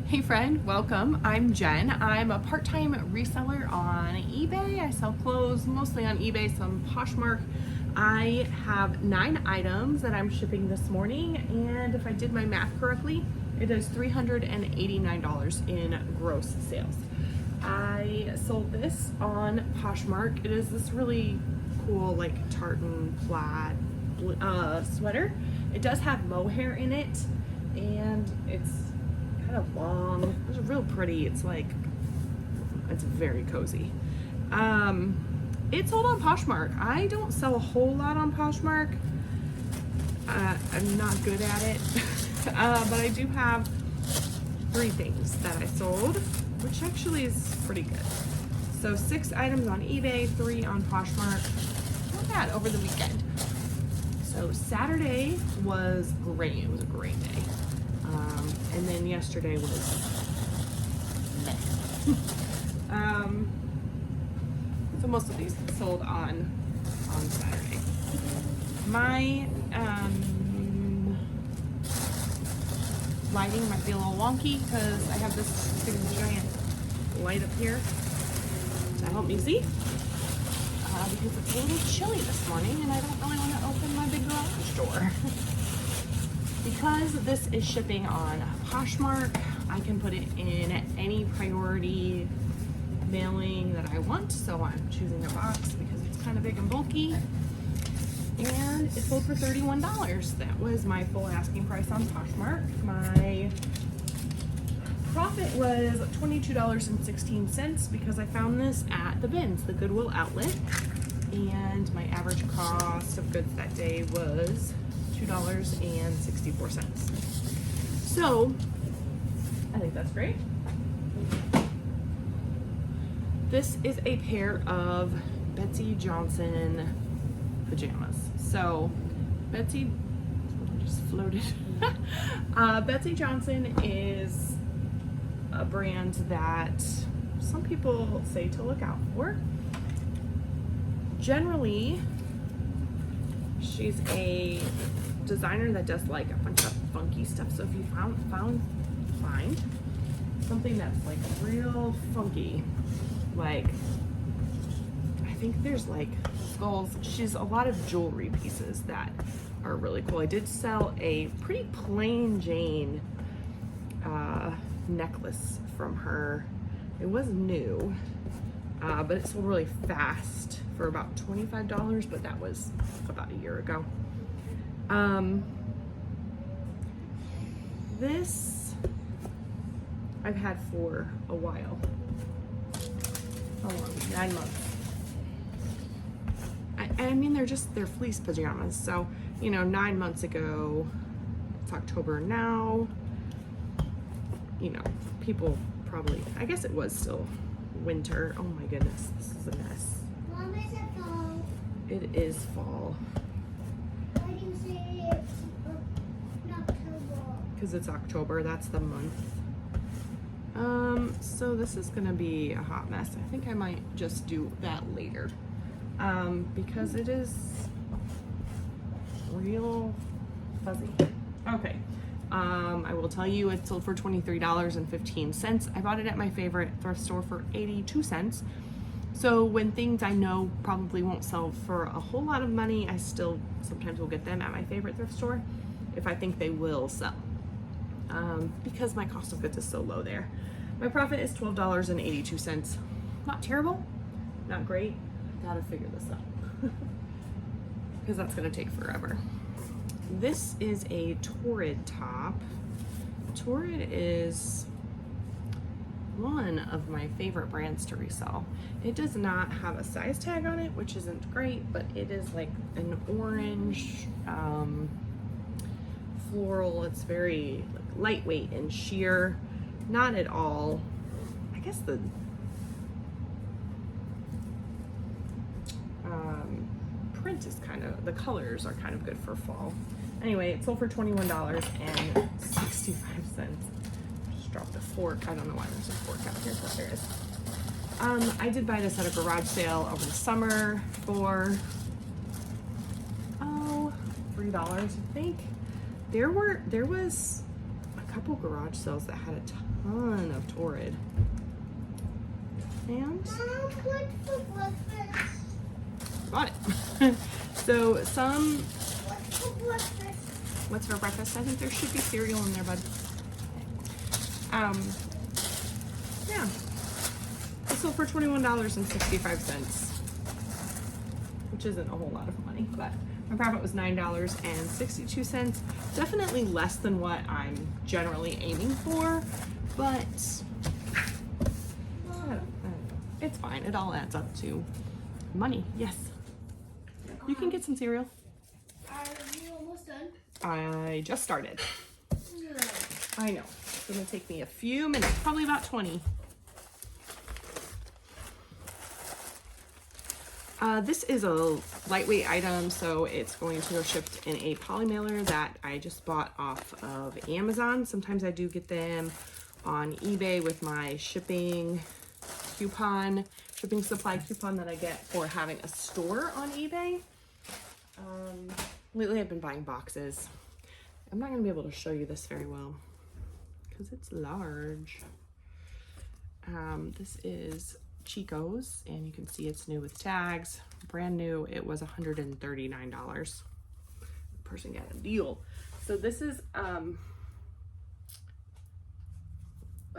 Hey friend, welcome. I'm Jen. I'm a part-time reseller on eBay. I sell clothes mostly on eBay, some Poshmark. I have 9 items that I'm shipping this morning, and if I did my math correctly, it is $389 in gross sales. I sold this on Poshmark. It is this really cool like tartan plaid sweater. It does have mohair in it, and it's kind of long. It's real pretty. It's very cozy. It sold on Poshmark. I don't sell a whole lot on Poshmark. I'm not good at it, but I do have 3 things that I sold, which actually is pretty good. So 6 items on eBay, 3 on Poshmark. Not bad over the weekend. So Saturday was great. It was a great day. And then yesterday was meh. So most of these sold on Saturday. My lighting might be a little wonky because I have this big giant light up here to help me see. Because it's a little chilly this morning and I don't really want to open my big garage door. Because this is shipping on Poshmark, I can put it in any priority mailing that I want. So I'm choosing a box because it's kind of big and bulky. And it sold for $31. That was my full asking price on Poshmark. My profit was $22.16 because I found this at the bins, the Goodwill outlet. And my average cost of goods that day was $2.64. So I think that's great. This is a pair of Betsy Johnson pajamas. So Betsy just floated. Betsy Johnson is a brand that some people say to look out for. Generally, she's a designer that does like a bunch of funky stuff. So if you find something that's like real funky, like I think there's like skulls. She's a lot of jewelry pieces that are really cool. I did sell a pretty plain Jane necklace from her. It was new, but it sold really fast for about $25, but that was about a year ago. This I've had for a while. How long? 9 months. I mean, they're fleece pajamas. So, 9 months ago, it's October now. People probably, I guess it was still winter. Oh my goodness, this is a mess. Mom, is it fall? It is fall. Why do you say it's October? Because it's October, that's the month. So this is gonna be a hot mess. I think I might just do that later. Because it is real fuzzy. Okay. I will tell you it sold for $23.15. I bought it at my favorite thrift store for 82 cents. So when things I know probably won't sell for a whole lot of money, I still sometimes will get them at my favorite thrift store if I think they will sell. Because my cost of goods is so low there. My profit is $12.82. Not terrible, not great. Gotta figure this out because that's gonna take forever. This is a Torrid top. Torrid is one of my favorite brands to resell. It does not have a size tag on it, which isn't great, but it is like an orange floral. It's very lightweight and sheer. Not at all. I guess the print is the colors are kind of good for fall. Anyway, it sold for $21.65. Just dropped a fork. I don't know why there's a fork out here, but there is. I did buy this at a garage sale over the summer for $3, I think. There was a couple garage sales that had a ton of Torrid. And Mom, what's for breakfast? bought it. So some, What's for breakfast? what's for breakfast? I think there should be cereal in there, bud. Yeah. This sold for $21.65, which isn't a whole lot of money, but my profit was $9.62. Definitely less than what I'm generally aiming for, but I don't know. It's fine. It all adds up to money. Yes. You can get some cereal. Are you almost done? I just started. No. I know. It's gonna take me a few minutes, probably about 20. This is a lightweight item, so it's going to go shipped in a poly mailer that I just bought off of Amazon. Sometimes I do get them on eBay with my shipping coupon, shipping supply coupon that I get for having a store on eBay. Lately I've been buying boxes. I'm not gonna be able to show you this very well because it's large. This is Chico's, and you can see it's new with tags, brand new. It was $139. The person got a deal. So this is a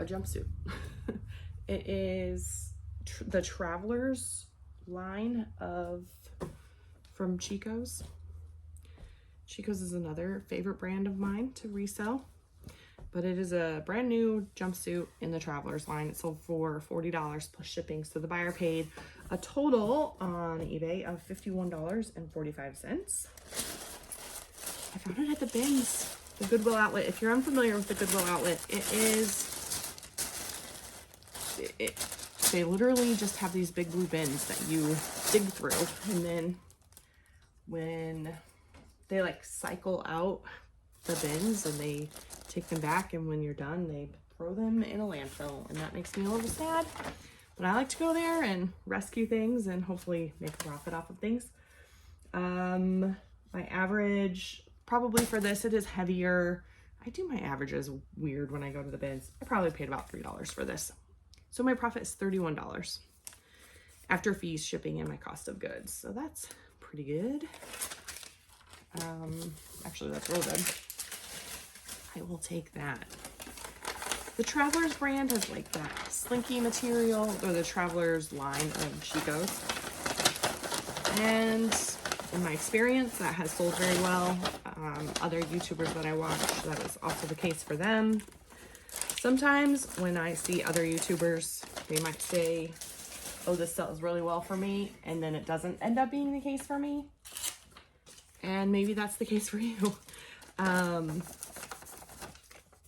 jumpsuit. It is the Travelers line from Chico's. Chico's is another favorite brand of mine to resell. But it is a brand new jumpsuit in the Travelers line. It sold for $40 plus shipping. So the buyer paid a total on eBay of $51.45. I found it at the bins, the Goodwill outlet. If you're unfamiliar with the Goodwill outlet, they literally just have these big blue bins that you dig through. And then when they like cycle out the bins and they take them back, and when you're done they throw them in a landfill, and that makes me a little sad, but I like to go there and rescue things and hopefully make a profit off of things. My average probably for this, it is heavier. I do my averages weird when I go to the bins. I probably paid about $3 for this, so my profit is $31 after fees, shipping, and my cost of goods, so that's pretty good. Actually that's real good. I will take that. The Travelers brand has like that slinky material, or the Travelers line of Chico's. And in my experience, that has sold very well. Other YouTubers that I watch, that is also the case for them. Sometimes when I see other YouTubers, they might say, oh, this sells really well for me, and then it doesn't end up being the case for me. And maybe that's the case for you.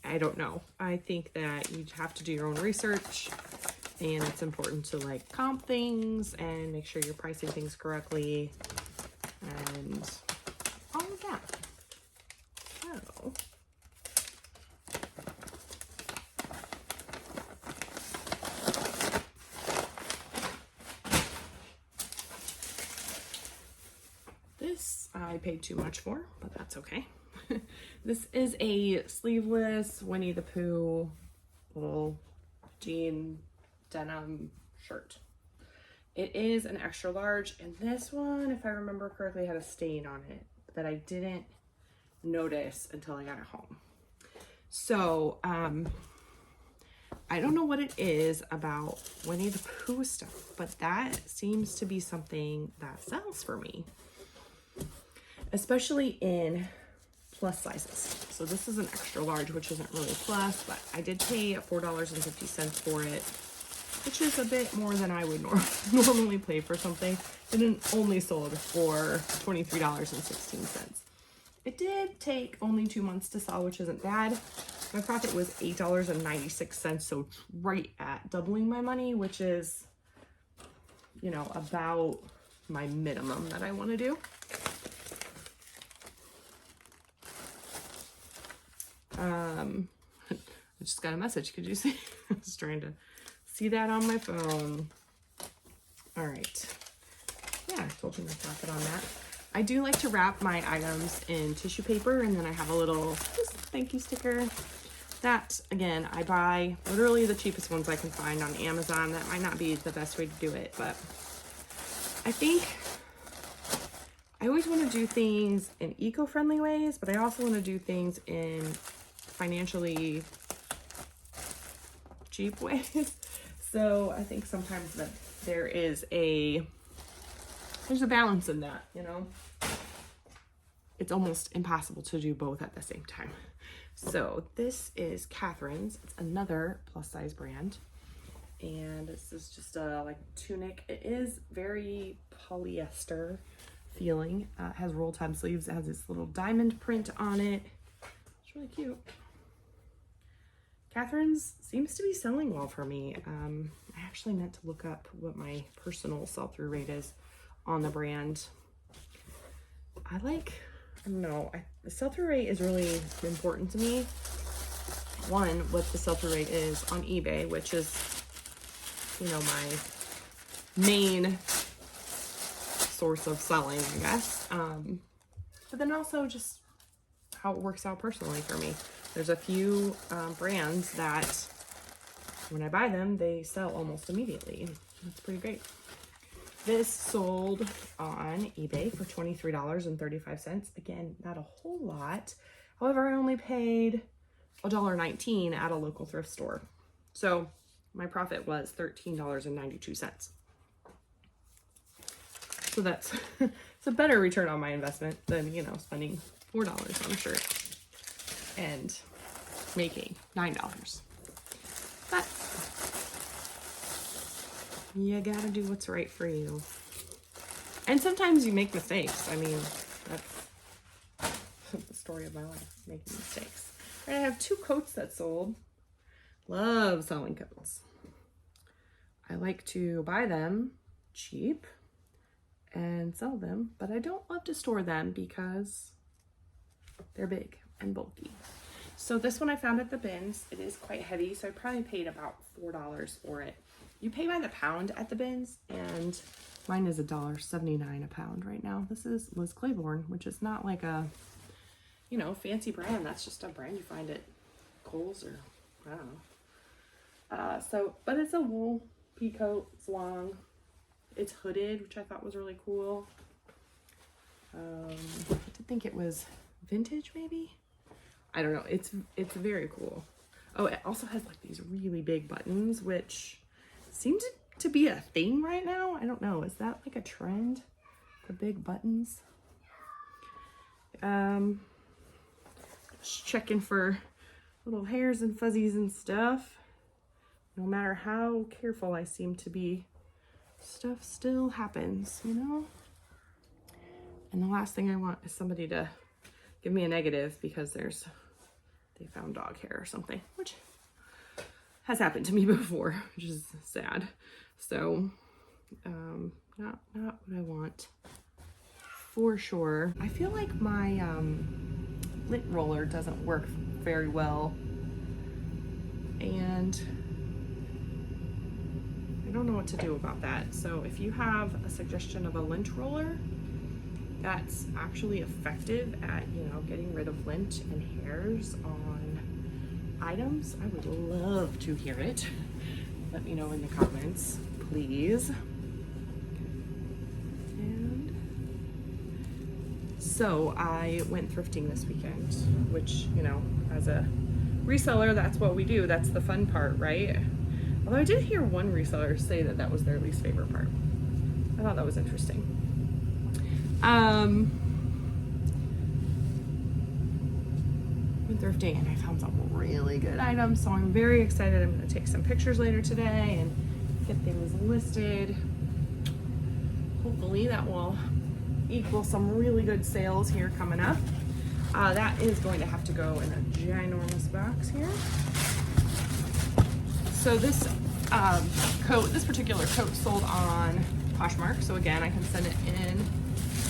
I don't know. I think that you have to do your own research, and it's important to like comp things and make sure you're pricing things correctly and all of that. So this I paid too much for, but that's okay. This is a sleeveless Winnie the Pooh little jean denim shirt. It is an extra large, and this one, if I remember correctly, had a stain on it that I didn't notice until I got it home. So I don't know what it is about Winnie the Pooh stuff, but that seems to be something that sells for me, especially in plus sizes. So this is an extra large, which isn't really a plus, but I did pay $4.50 for it, which is a bit more than I would normally pay for something. And it only sold for $23.16. It did take only 2 months to sell, which isn't bad. My profit was $8.96, so right at doubling my money, which is, you know, about my minimum that I want to do. I just got a message. Could you see? I was trying to see that on my phone. All right. Yeah, I told you my profit on that. I do like to wrap my items in tissue paper, and then I have a little thank you sticker that, again, I buy literally the cheapest ones I can find on Amazon. That might not be the best way to do it, but I think I always want to do things in eco-friendly ways, but I also want to do things in financially cheap ways. So I think sometimes that there's a balance in that, you know? It's almost impossible to do both at the same time. So this is Catherine's. It's another plus size brand. And this is just a like tunic. It is very polyester feeling. It has roll top sleeves. It has this little diamond print on it. It's really cute. Catherine's seems to be selling well for me. I actually meant to look up what my personal sell-through rate is on the brand. I don't know, the sell-through rate is really important to me. One, what the sell-through rate is on eBay, which is, you know, my main source of selling, I guess. But then also just how it works out personally for me. There's a few brands that when I buy them, they sell almost immediately. That's pretty great. This sold on eBay for $23.35. Again, not a whole lot. However, I only paid $1.19 at a local thrift store. So my profit was $13.92. So that's it's a better return on my investment than, you know, spending $4 on a shirt and making $9. But you gotta do what's right for you. And sometimes you make mistakes. I mean, that's the story of my life, making mistakes. And I have 2 coats that sold. Love selling coats. I like to buy them cheap and sell them, but I don't love to store them because they're big and bulky. So this one I found at the bins. It is quite heavy, so I probably paid about $4 for it. You pay by the pound at the bins, and mine is $1.79 a pound right now. This is Liz Claiborne, which is not like a, you know, fancy brand. That's just a brand you find at Kohl's or I don't know. But it's a wool pea coat. It's long. It's hooded, which I thought was really cool. I did think it was vintage, maybe. I don't know. It's very cool. Oh, it also has like these really big buttons, which seems to be a thing right now. I don't know. Is that like a trend? The big buttons. Just checking for little hairs and fuzzies and stuff. No matter how careful I seem to be, stuff still happens, you know? And the last thing I want is somebody to give me a negative because they found dog hair or something, which has happened to me before, which is sad. So, not what I want for sure. I feel like my lint roller doesn't work very well, and I don't know what to do about that. So if you have a suggestion of a lint roller that's actually effective at, you know, getting rid of lint and hairs on items, I would love to hear it. Let me know in the comments, please. And so I went thrifting this weekend, which, you know, as a reseller, that's what we do. That's the fun part, right? Although I did hear one reseller say that was their least favorite part. I thought that was interesting. Went thrifting and I found some really good items, so I'm very excited. I'm going to take some pictures later today and get things listed. Hopefully that will equal some really good sales here coming up. That is going to have to go in a ginormous box here. So this this particular coat sold on Poshmark. So again, I can send it in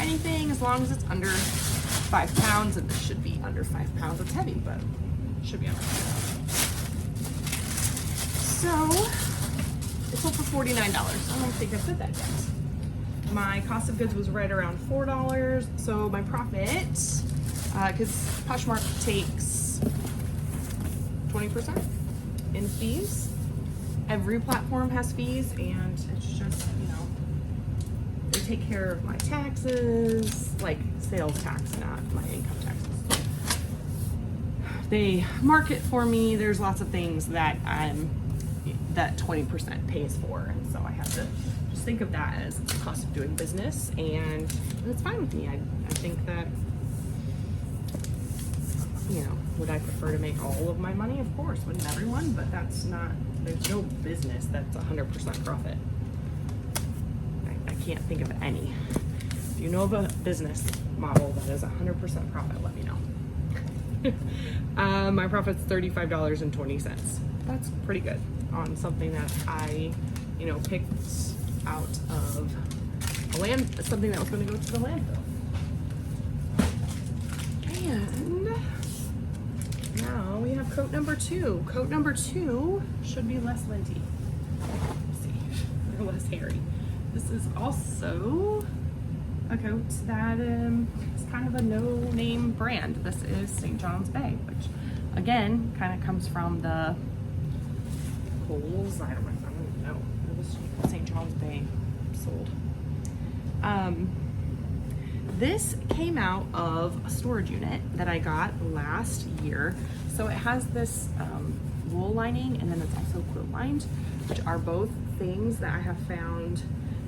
anything as long as it's under 5 pounds, and this should be under 5 pounds. It's heavy, but it should be under 5 pounds. So it sold for $49. I don't think I said that yet. My cost of goods was right around $4. So my profit, because Poshmark takes 20% in fees. Every platform has fees, and it's just, you know, they take care of my taxes, like sales tax, not my income taxes. They market for me. There's lots of things that that 20% pays for, and so I have to just think of that as the cost of doing business, and it's fine with me. I think that, you know, would I prefer to make all of my money? Of course, wouldn't everyone? But that's not, there's no business that's 100% profit. I can't think of any. If you know of a business model that is 100% profit, let me know. My profit's $35.20. That's pretty good on something that I, you know, picked out of something that was going to go to the landfill. And now we have coat number 2. Coat number 2 should be less linty. Let's see, or less hairy. This is also a coat that is kind of a no-name brand. This is St. John's Bay, which again kind of comes from the Kohl's. I don't know. It was St. John's Bay sold. This came out of a storage unit that I got last year. So it has this wool lining, and then it's also quilt lined, which are both things that I have found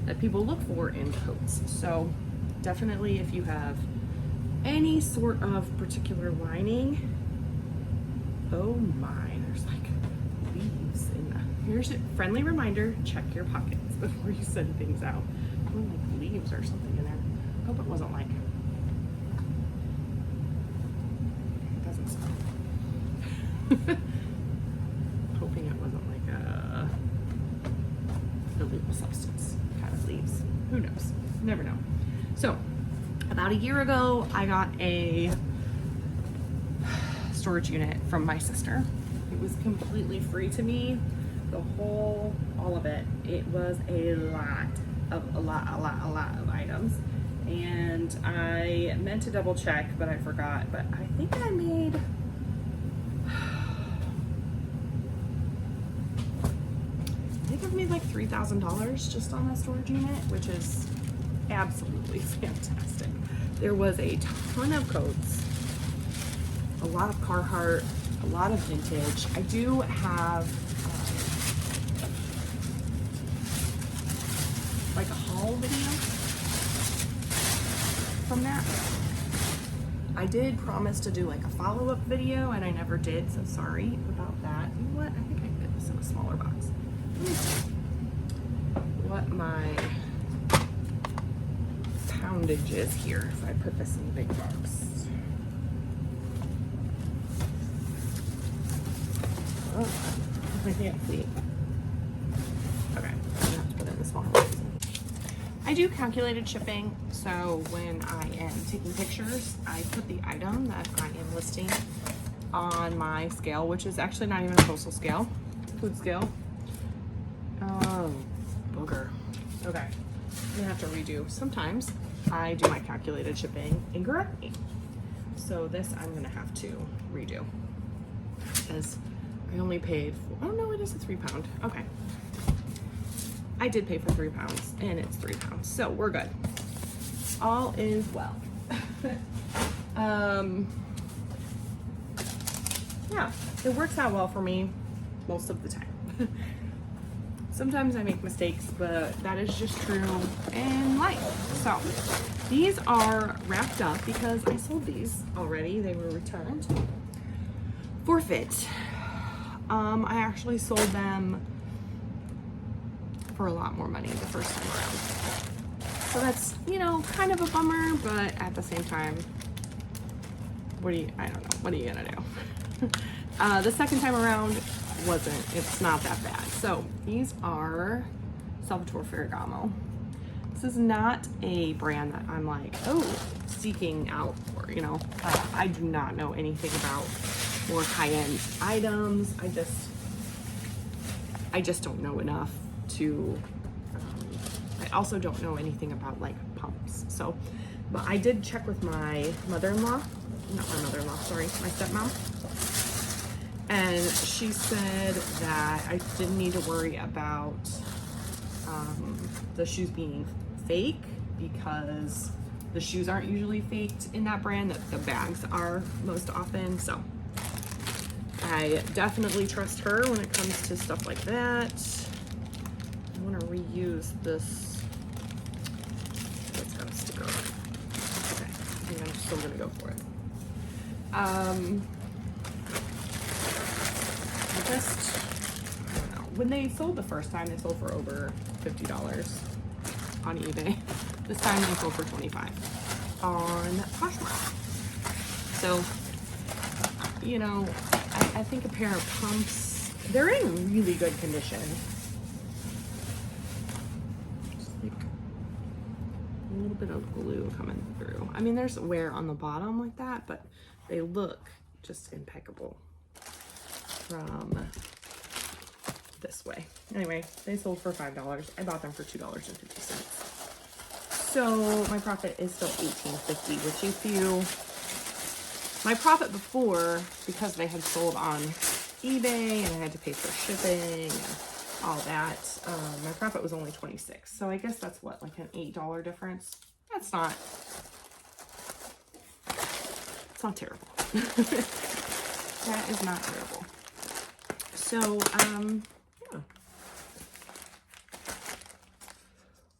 that people look for in coats. So definitely, if you have any sort of particular lining, oh my, there's like leaves in that. Here's a friendly reminder, check your pockets before you send things out. Oh, like leaves or something in there. Hope it wasn't like, it doesn't smell. Hoping it wasn't like a illegal substance kind of leaves. Who knows? Never know. So about a year ago, I got a storage unit from my sister. It was completely free to me. All of it. It was a lot of items. And I meant to double check, but I forgot. But I think I made, I've made like $3,000 just on that storage unit, which is absolutely fantastic. There was a ton of coats, a lot of Carhartt, a lot of vintage. I do have like a haul video from that. I did promise to do like a follow-up video, and I never did, so sorry about that. You know what? I think I can get this in a smaller box. Let me see what my poundage is here if I put this in the big box. Oh, I can't see. Okay, I'm gonna have to put it in the smaller box. I do calculated shipping, so when I am taking pictures, I put the item that I am listing on my scale, which is actually not even a postal scale, it's a food scale. Oh, booger. Okay, I'm gonna have to redo. Sometimes I do my calculated shipping incorrectly, so this I'm gonna have to redo, because I only paid for, oh no, it is a 3 pound. Okay. I did pay for 3 pounds, and it's 3 pounds, so we're good. All is well. Yeah, it works out well for me most of the time. Sometimes I make mistakes, but that is just true in life. So these are wrapped up because I sold these already. They were returned. Forfeit. I actually sold them for a lot more money the first time around. So that's, you know, kind of a bummer, but at the same time, I don't know, what are you gonna do? The second time around it's not that bad. So these are Salvatore Ferragamo. This is not a brand that I'm like, oh, seeking out for, you know. I do not know anything about more high-end items. I just don't know enough to, I also don't know anything about like pumps. So, but I did check with my mother-in-law, not my mother-in-law, sorry, my stepmom. And she said that I didn't need to worry about the shoes being fake because the shoes aren't usually faked in that brand, that the bags are most often. So I definitely trust her when it comes to stuff like that. I want to reuse this. It's got a sticker on it. Okay, I think I'm still gonna go for it. I don't know. When they sold the first time, they sold for over $50 on eBay. This time they sold for $25 on Poshmark. So, you know, I think a pair of pumps, they're in really good condition. Just like a little bit of glue coming through. I mean, there's wear on the bottom like that, but they look just impeccable from this way. Anyway, they sold for $5. I bought them for $2.50. So my profit is still $18.50, which my profit before, because they had sold on eBay and I had to pay for shipping and all that, my profit was only $26. So I guess that's what, like an $8 difference? It's not terrible. That is not terrible. So, yeah.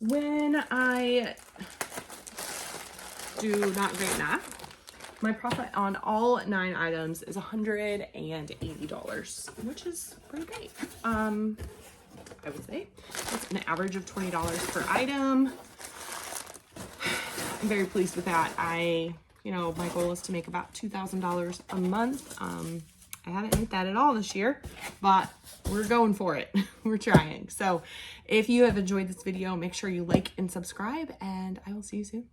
When I do not great math, my profit on all 9 items is $180, which is pretty great. I would say it's an average of $20 per item. I'm very pleased with that. You know, my goal is to make about $2,000 a month. I haven't hit that at all this year, but we're going for it. We're trying. So if you have enjoyed this video, make sure you like and subscribe, and I will see you soon.